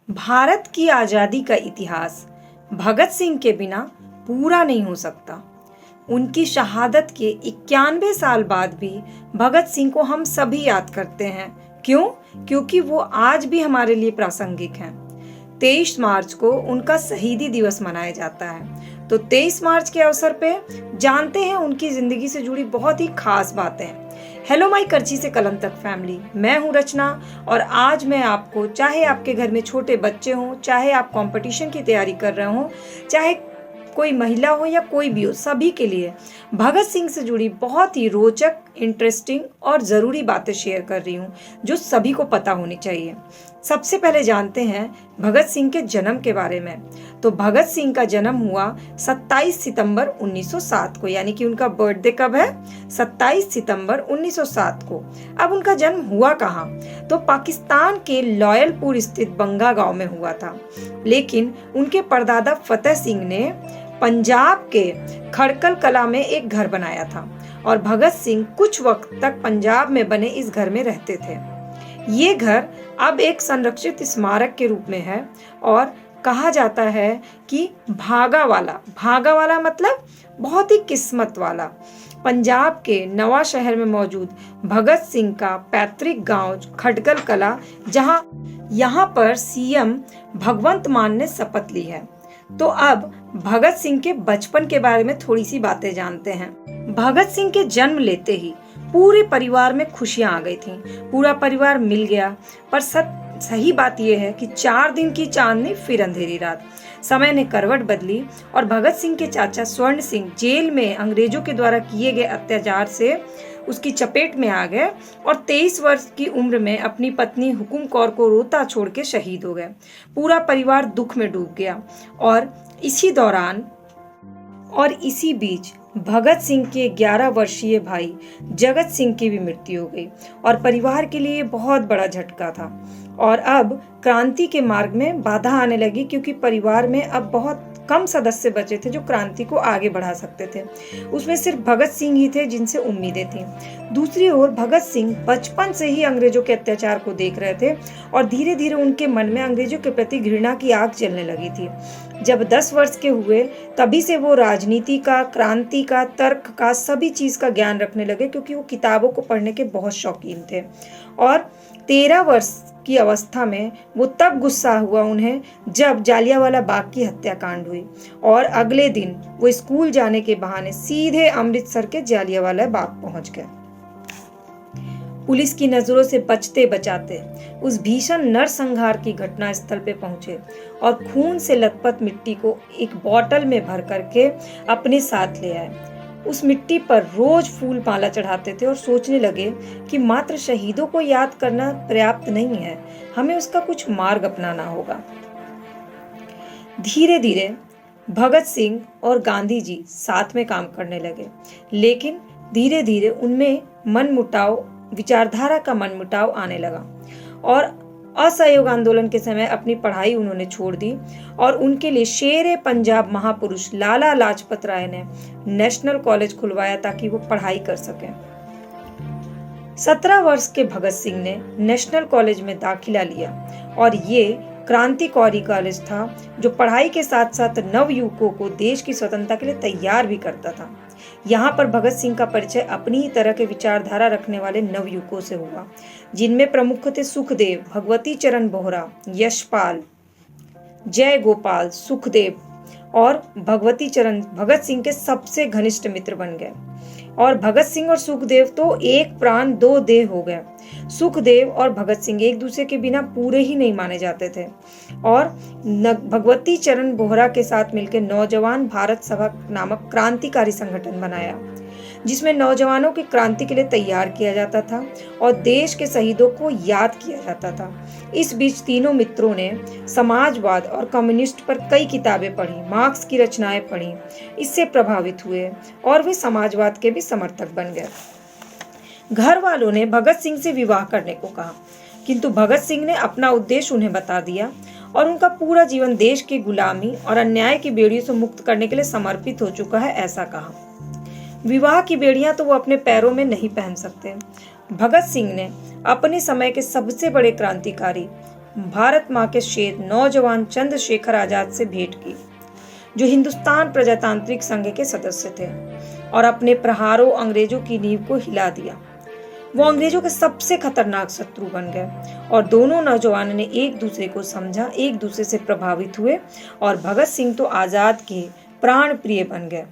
भारत की आज़ादी का इतिहास भगत सिंह के बिना पूरा नहीं हो सकता। उनकी शहादत के 91 साल बाद भी भगत सिंह को हम सभी याद करते हैं। क्यों? क्योंकि वो आज भी हमारे लिए प्रासंगिक हैं। 23 मार्च को उनका शहीदी दिवस मनाया जाता है। तो 23 मार्च के अवसर पे जानते हैं उनकी जिंदगी से जुड़ी बहुत ही खास बातें। हेलो माई करची से कलम तक फैमिली, मैं हूं रचना और आज मैं आपको, चाहे आपके घर में छोटे बच्चे हों, चाहे आप कंपटीशन की तैयारी कर रहे हो, चाहे कोई महिला हो या कोई भी हो, सभी के लिए भगत सिंह से जुड़ी बहुत ही रोचक, इंटरेस्टिंग और ज़रूरी बातें शेयर कर रही हूँ जो सभी को पता होनी चाहिए। सबसे पहले जानते हैं भगत सिंह के जन्म के बारे में। तो भगत सिंह का जन्म हुआ 27 सितंबर 1907 को, यानी कि उनका बर्थडे कब है? 27 सितंबर 1907 को। अब उनका जन्म हुआ कहाँ? तो पाकिस्तान के लॉयलपुर स्थित बंगा गांव में हुआ था। लेकिन उनके परदादा फतेह सिंह ने पंजाब के खड़कल कला में एक घर बनाया था और भगत सिंह कुछ वक्त तक पंजाब में बने इस घर में रहते थे। ये घर अब एक संरक्षित स्मारक के रूप में है और कहा जाता है कि भागा वाला मतलब बहुत ही किस्मत वाला। पंजाब के नवा शहर में मौजूद भगत सिंह का पैतृक गांव खड़कल कला, यहाँ पर सीएम भगवंत मान ने शपथ ली है। तो अब भगत सिंह के बचपन के बारे में थोड़ी सी बातें जानते हैं। भगत सिंह के जन्म लेते ही पूरे परिवार में खुशियां आ गई थीं। पूरा परिवार मिल गया। पर सही बात यह है कि 4 दिन की चांदनी फिर अंधेरी रात। समय ने करवट बदली और भगत सिंह के चाचा स्वर्ण सिंह जेल में अंग्रेजों के द्वारा किए गए अत्याचार से उसकी चपेट में आ गए और 23 वर्ष की उम्र में अपनी पत्नी हुकुम कौर को रोता छोड़ के शहीद हो गए। पूरा परिवार दुख में डूब गया और इसी बीच भगत सिंह के 11 वर्षीय भाई जगत सिंह की भी मृत्यु हो गई और परिवार के लिए बहुत बड़ा झटका था। और अब क्रांति के मार्ग में बाधा आने लगी क्योंकि परिवार में अब बहुत कम सदस्य बचे थे जो क्रांति को आगे बढ़ा सकते थे। उसमें सिर्फ भगत सिंह ही थे जिनसे उम्मीदें थीं। दूसरी ओर भगत सिंह बचपन से ही अंग्रेजों के अत्याचार को देख रहे थे और धीरे धीरे उनके मन में अंग्रेजों के प्रति घृणा की आग जलने लगी थी। जब 10 वर्ष के हुए तभी से वो राजनीति का, क्रांति का, तर्क का, सभी चीज का ज्ञान रखने लगे क्योंकि वो किताबों को पढ़ने के बहुत शौकीन थे। और 13 वर्ष की अवस्था में वो तब गुस्सा हुआ उन्हें जब जालियांवाला बाग की हत्याकांड हुई और अगले दिन वो स्कूल जाने के बहाने सीधे अमृतसर के जालियांवाला बाग पहुंच गए। पुलिस की नजरों से बचते बचाते उस भीषण नरसंहार की घटना स्थल पे पहुंचे और खून से लथपथ मिट्टी को एक बोतल में भर करके अपने साथ ले आए। उस मिट्टी पर रोज फूल माला चढ़ाते थे और सोचने लगे कि मात्र शहीदों को याद करना पर्याप्त नहीं है, हमें उसका कुछ मार्ग अपनाना होगा। धीरे धीरे भगत सिंह और गांधी जी साथ में काम करने लगे, लेकिन धीरे धीरे उनमें विचारधारा का मनमुटाव आने लगा और असहयोग आंदोलन के समय अपनी पढ़ाई उन्होंने छोड़ दी और उनके लिए शेरे पंजाब महापुरुष लाला लाजपत राय ने नेशनल कॉलेज खुलवाया ताकि वो पढ़ाई कर सकें। 17 वर्ष के भगत सिंह ने नेशनल कॉलेज में दाखिला लिया और ये क्रांतिकारी कॉलेज था जो पढ़ाई के साथ साथ नवयुवकों को देश की स्वतंत्रता के लिए तैयार भी करता था। यहाँ पर भगत सिंह का परिचय अपनी ही तरह के विचारधारा रखने वाले नवयुवकों से हुआ, जिनमें प्रमुख थे सुखदेव, भगवती चरण बोहरा, यशपाल, जय गोपाल, सुखदेव और भगवती चरण भगत सिंह के सबसे घनिष्ठ मित्र बन गए। और भगत सिंह और सुखदेव तो एक प्राण दो देह हो गए। सुखदेव और भगत सिंह एक दूसरे के बिना पूरे ही नहीं माने जाते थे और भगवती चरण बोहरा के साथ मिलकर नौजवान भारत सभा नामक क्रांतिकारी संगठन बनाया, जिसमें नौजवानों की क्रांति के लिए तैयार किया जाता था और देश के शहीदों को याद किया जाता था। इस बीच तीनों मित्रों ने समाजवाद और कम्युनिस्ट पर कई किताबें पढ़ी, मार्क्स की रचनाएं पढ़ी, इससे प्रभावित हुए और वे समाजवाद के भी समर्थक बन गए। घर वालों ने भगत सिंह से विवाह करने को कहा, किंतु भगत सिंह ने अपना उद्देश्य उन्हें बता दिया और उनका पूरा जीवन देश की गुलामी और अन्याय की बेड़ियों से मुक्त करने के लिए समर्पित हो चुका है, ऐसा कहा। विवाह की बेड़ियां तो वो अपने पैरों में नहीं पहन सकते। भगत सिंह ने अपने समय के सबसे बड़े क्रांतिकारी भारत माँ के शेर नौजवान चंद्रशेखर आजाद से भेंट की, जो हिंदुस्तान प्रजातांत्रिक संघ के सदस्य थे और अपने प्रहारों अंग्रेजों की नींव को हिला दिया। वो अंग्रेजों के सबसे खतरनाक शत्रु बन गए और दोनों नौजवानों ने एक दूसरे को समझा, एक दूसरे से प्रभावित हुए और भगत सिंह तो आजाद के प्राण प्रिय बन गए।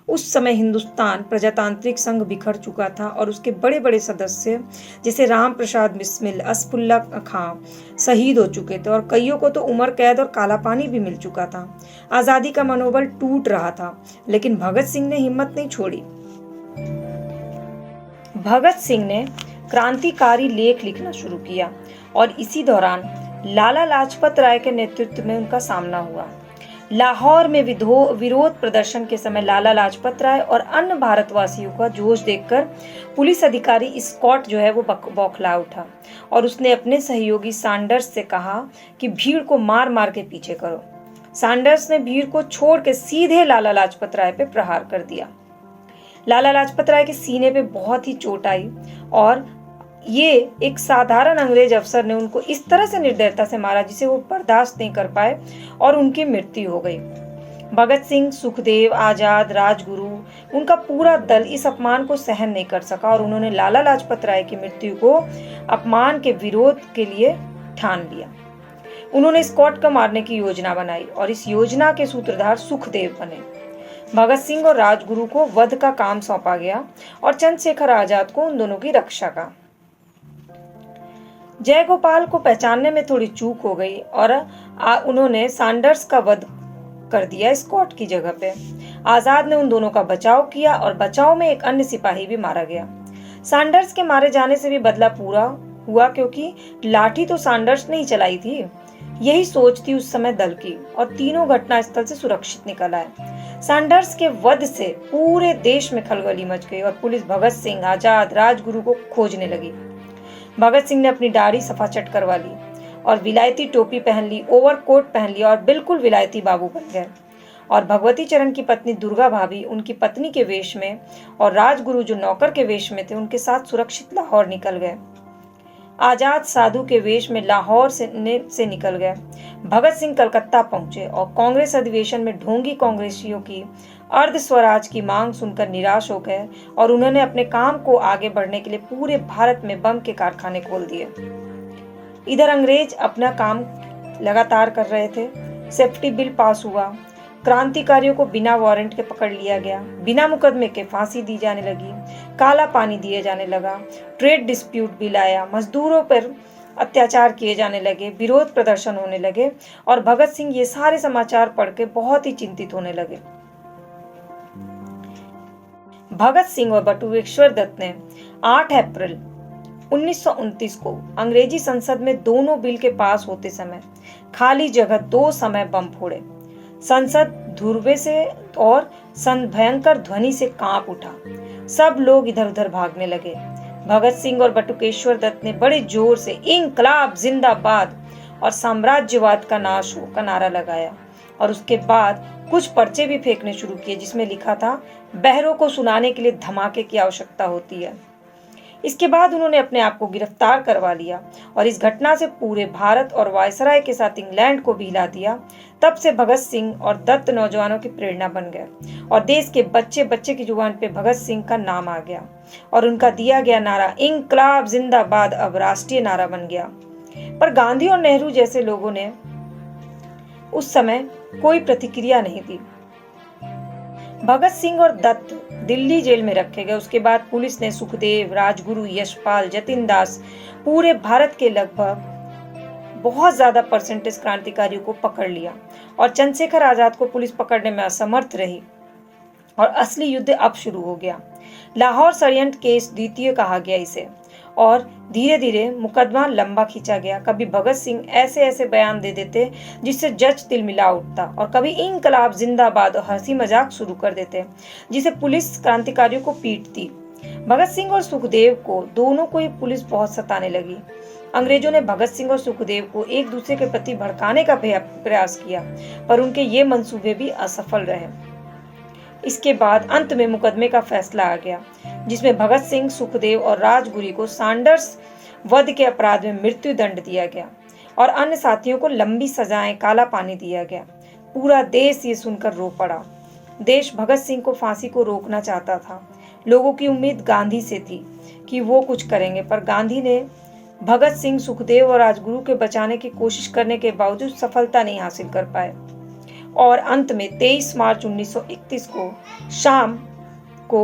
उस समय हिंदुस्तान प्रजातांत्रिक संघ बिखर चुका था और उसके बड़े बड़े सदस्य जैसे राम प्रसाद बिस्मिल, असफुल्ला खां शहीद हो चुके थे और कईयों को तो उम्र कैद और काला पानी भी मिल चुका था। आजादी का मनोबल टूट रहा था, लेकिन भगत सिंह ने हिम्मत नहीं छोड़ी। भगत सिंह ने क्रांतिकारी लेख लिखना शुरू किया और इसी दौरान लाला लाजपत राय के नेतृत्व में उनका सामना हुआ। लाहौर में विरोध प्रदर्शन के समय लाला लाजपत राय और अन्य भारतवासियों का जोश देखकर पुलिस अधिकारी स्कॉट जो है वो बौखला उठा और उसने अपने सहयोगी सैंडर्स से कहा कि भीड़ को मार मार के पीछे करो। सैंडर्स ने भीड़ को छोड़ के सीधे लाला लाजपत राय पे प्रहार कर दिया। लाला लाजपत राय के सीने पे बहुत ही चोट आई और ये एक साधारण अंग्रेज अफसर ने उनको इस तरह से निर्दयता से मारा जिसे वो बर्दाश्त नहीं कर पाए और उनकी मृत्यु हो गई। भगत सिंह, सुखदेव, आजाद, राजगुरु, उनका पूरा दल इस अपमान को सहन नहीं कर सका और उन्होंने लाला लाजपत राय की मृत्यु को अपमान के विरोध के लिए ठान लिया। उन्होंने स्कॉट को मारने की योजना बनाई और इस योजना के सूत्रधार सुखदेव बने। भगत सिंह और राजगुरु को वध का काम सौंपा गया और चंद्रशेखर आजाद को उन दोनों की रक्षा का। जयगोपाल को पहचानने में थोड़ी चूक हो गई और उन्होंने सैंडर्स का वध कर दिया स्कॉट की जगह पे। आजाद ने उन दोनों का बचाव किया और बचाव में एक अन्य सिपाही भी मारा गया। सैंडर्स के मारे जाने से भी बदला पूरा हुआ, क्योंकि लाठी तो सैंडर्स ने ही चलाई थी। यही सोच थी उस समय दल की और तीनों घटनास्थल से सुरक्षित निकल आए। सैंडर्स के वध से पूरे देश में खलबली मच गई और पुलिस भगत सिंह, आजाद, राजगुरु को खोजने लगी। भगत सिंह ने अपनी दाढ़ी सफाचट करवा ली और विलायती टोपी पहन ली, ओवरकोट पहन लिया और बिल्कुल विलायती बाबू बन गए। और भगवती चरण की पत्नी दुर्गा भाभी उनकी पत्नी के वेश में और राजगुरु जो नौकर के वेश में थे उनके साथ सुरक्षित लाहौर निकल गए। आजाद साधु के वेश में लाहौर से निकल गए। भगत सिंह कलकत्ता पहुंचे और कांग्रेस अधिवेशन में ढोंगी कांग्रेसियों की अर्ध स्वराज की मांग सुनकर निराश हो गए और उन्होंने अपने काम को आगे बढ़ने के लिए पूरे भारत में बम के कारखाने खोल दिए। इधर अंग्रेज अपना काम लगातार कर रहे थे। सेफ्टी बिल पास हुआ, क्रांतिकारियों को बिना वारंट के पकड़ लिया गया, बिना मुकदमे के फांसी दी जाने लगी, काला पानी दिए जाने लगा, ट्रेड डिस्प्यूट बिल आया, मजदूरों पर अत्याचार किए जाने लगे, विरोध प्रदर्शन होने लगे और भगत सिंह ये सारे समाचार पढ़ के बहुत ही चिंतित होने लगे। भगत सिंह और बटुकेश्वर दत्त ने 8 अप्रैल 1929 को अंग्रेजी संसद में दोनों बिल के पास होते समय खाली जगह 2 समय बम फोड़े। संसद धुरवे से और भयंकर ध्वनि से कांप उठा। सब लोग इधर उधर भागने लगे। भगत सिंह और बटुकेश्वर दत्त ने बड़े जोर से इंकलाब जिंदाबाद और साम्राज्यवाद का नाश हो का नारा लगाया और उसके बाद कुछ पर्चे भी फेंकने शुरू किए जिसमें लिखा था, बहरों को सुनाने के लिए धमाके की आवश्यकता होती है। इसके बाद उन्होंने अपने आप को गिरफ्तार करवा लिया और इस घटना से पूरे भारत और वायसराय के साथ इंग्लैंड को भी हिला दिया। तब से भगत सिंह और दत्त नौजवानों की प्रेरणा बन गए और देश के बच्चे बच्चे की जुबान पे भगत सिंह का नाम आ गया और उनका दिया गया नारा इंकलाब जिंदाबाद अब राष्ट्रीय नारा बन गया। पर गांधी और नेहरू जैसे लोगों ने उस समय कोई प्रतिक्रिया नहीं दी। भगत सिंह और दत्त दिल्ली जेल में रखे गए। उसके बाद पुलिस ने सुखदेव, राजगुरु, यशपाल, जतिन दास, पूरे भारत के लगभग बहुत ज्यादा परसेंटेज क्रांतिकारियों को पकड़ लिया और चंद्रशेखर आजाद को पुलिस पकड़ने में असमर्थ रही और असली युद्ध अब शुरू हो गया। लाहौर षड्यंत्र केस द्वितीय कहा गया इसे और धीरे धीरे मुकदमा लंबा खींचा गया। कभी भगत सिंह ऐसे ऐसे बयान दे देते जिससे जज तिलमिला उठता और कभी इंकलाब जिंदाबाद और हंसी मजाक शुरू कर देते जिसे पुलिस क्रांतिकारियों को पीटती। भगत सिंह और सुखदेव को दोनों को ही पुलिस बहुत सताने लगी। अंग्रेजों ने भगत सिंह और सुखदेव को एक दूसरे के प्रति भड़काने का प्रयास किया पर उनके ये मंसूबे भी असफल रहे। इसके बाद अंत में मुकदमे का फैसला आ गया जिसमें भगत सिंह, सुखदेव और राजगुरु को सैंडर्स वध के अपराध में मृत्यु दंड दिया गया और अन्य साथियों को लंबी सजाएं, काला पानी दिया गया। पूरा देश ये सुनकर रो पड़ा। देश भगत सिंह को फांसी को रोकना चाहता था। लोगों की उम्मीद गांधी से थी कि वो कुछ करेंगे, पर गांधी ने भगत सिंह, सुखदेव और राजगुरु के बचाने की कोशिश करने के बावजूद सफलता नहीं हासिल कर पाए और अंत में 23 मार्च 1931 को शाम को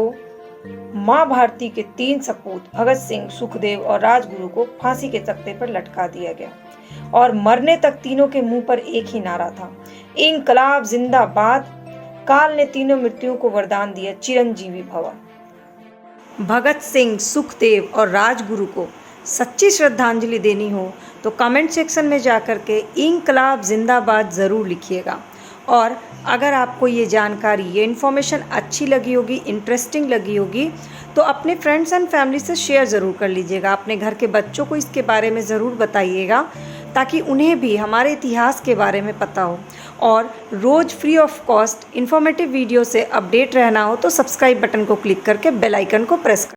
मां भारती के 3 सपूत भगत सिंह, सुखदेव और राजगुरु को फांसी के तख्ते पर लटका दिया गया और मरने तक तीनों के मुंह पर एक ही नारा था, इंकलाब जिंदाबाद। काल ने तीनों मृत्युओं को वरदान दिया, चिरंजीवी भव। भगत सिंह, सुखदेव और राजगुरु को सच्ची श्रद्धांजलि देनी हो तो कमेंट सेक्शन में जाकर के इंकलाब जिंदाबाद ज़रूर लिखिएगा। और अगर आपको ये जानकारी, ये इन्फॉर्मेशन अच्छी लगी होगी, इंटरेस्टिंग लगी होगी, तो अपने फ्रेंड्स एंड फैमिली से शेयर ज़रूर कर लीजिएगा। अपने घर के बच्चों को इसके बारे में ज़रूर बताइएगा ताकि उन्हें भी हमारे इतिहास के बारे में पता हो। और रोज़ free of cost informative video से अपडेट रहना हो तो सब्सक्राइब बटन को क्लिक करके बेल आइकन को प्रेस कर